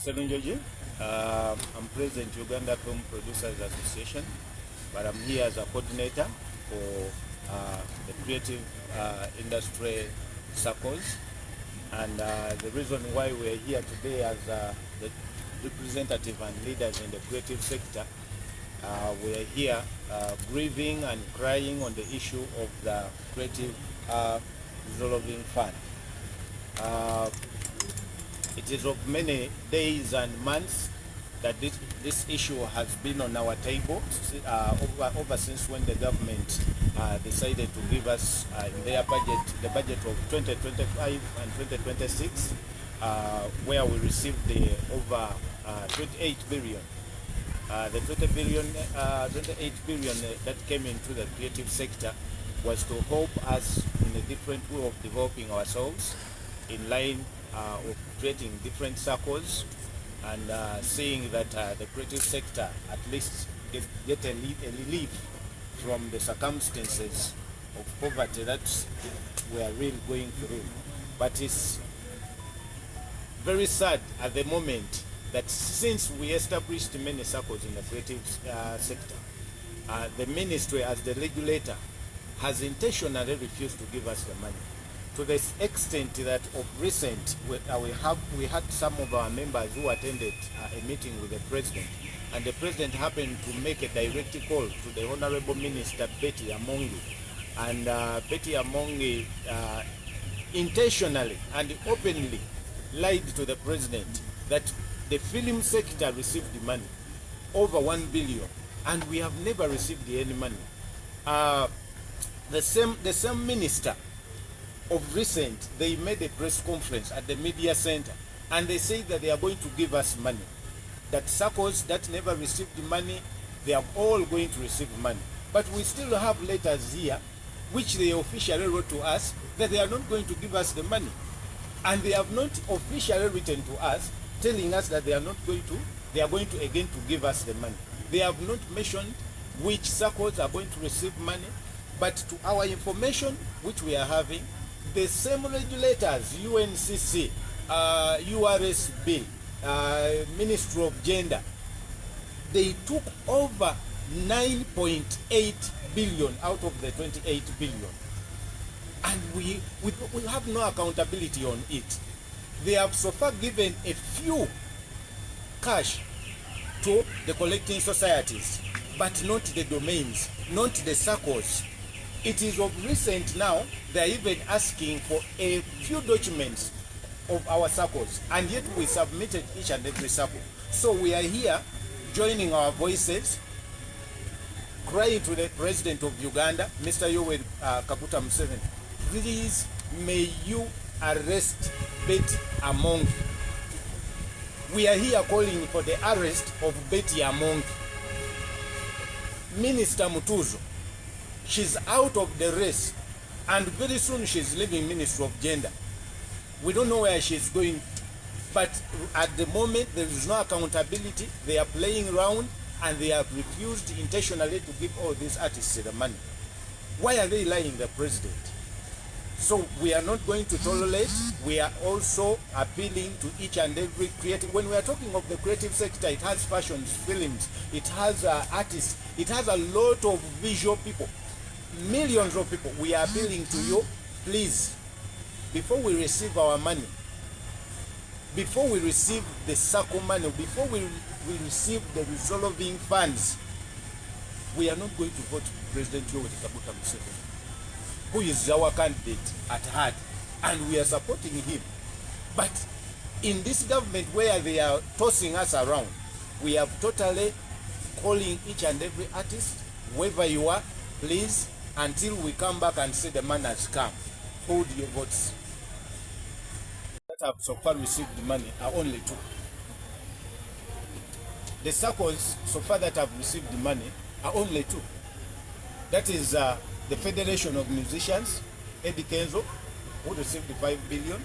Serunjoji. I'm President Uganda Film Producers Association, but I'm here as a coordinator for the creative industry circles. And the reason why we're here today as the representative and leaders in the creative sector, we are here grieving and crying on the issue of the creative resolving fund. It is of many days and months that this issue has been on our table over since when the government decided to give us in their budget, the budget of 2025 and 2026, where we received the over 28 billion. The 28 billion that came into the creative sector was to help us in a different way of developing ourselves in line of creating different circles and seeing that the creative sector at least get a relief from the circumstances of poverty that we are really going through. But it's very sad at the moment that since we established many circles in the creative sector, the ministry as the regulator has intentionally refused to give us the money, to the extent that of recent we had some of our members who attended a meeting with the president, and the president happened to make a direct call to the Honorable Minister Betty Amongi, and Betty Amongi intentionally and openly lied to the president that the film sector received the money, over 1 billion, and we have never received any money. The same minister of recent, they made a press conference at the media center and they say that they are going to give us money, that circles that never received the money, they are all going to receive money. But we still have letters here which they officially wrote to us that they are not going to give us the money, and they have not officially written to us telling us that they are going to again to give us the money. They have not mentioned which circles are going to receive money, but to our information which we are having, the same regulators, UNCC, URSB, Ministry of Gender, they took over 9.8 billion out of the 28 billion. And we have no accountability on it. They have so far given a few cash to the collecting societies, but not the domains, not the circles. It is of recent now, they are even asking for a few documents of our circles, and yet we submitted each and every circle. So we are here joining our voices, crying to the President of Uganda, Mr. Yoweri Kaguta Museveni, please may you arrest Betty Amongi. We are here calling for the arrest of Betty Amongi. Minister Mutuzo, she's out of the race, and very soon she's leaving Ministry of Gender. We don't know where she's going, but at the moment there is no accountability. They are playing around and they have refused intentionally to give all these artists the money. Why are they lying the president? So we are not going to tolerate. We are also appealing to each and every creative. When we are talking of the creative sector, it has fashions, films, it has artists, it has a lot of visual people, millions of people. We are appealing to you, please, before we receive our money, before we receive the circle money, before we receive the resolving funds, we are not going to vote President Yoweri Kaguta Museveni, who is our candidate at heart, and we are supporting him. But in this government where they are tossing us around, we have totally calling each and every artist, wherever you are, please, until we come back and say the man has come, hold your votes. That have so far received the money are only two. The circles so far that have received the money are only two. That is the Federation of Musicians, Eddie Kenzo, who received the 5 billion.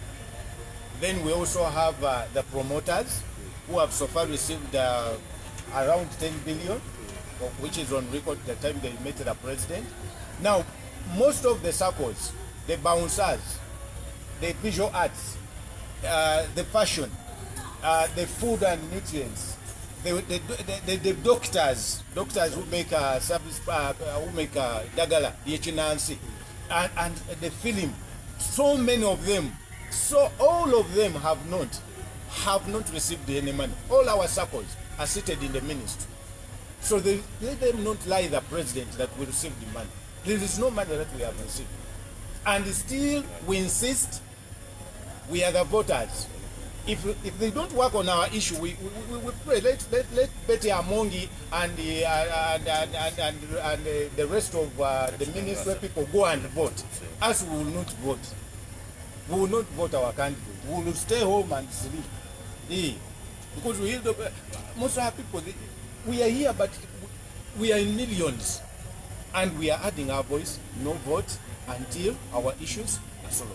Then we also have the promoters, who have so far received around 10 billion, which is on record the time they met the president. Now, most of the circles, the bouncers, the visual arts, the fashion, the food and nutrients, the doctors who make service, who make dagala, yechinansi, and the film, so many of them, so all of them have not received any money. All our circles are seated in the ministry. So let them not lie the president that we received the money. There is no money that we have received. And still we insist we are the voters. If they don't work on our issue, we pray. Let Betty Amongi and the rest of the ministry people go and vote. Us, we will not vote. We will not vote our candidate. We will stay home and sleep. Because most of our people, we are here, but we are in millions. And we are adding our voice, no vote, until our issues are solved.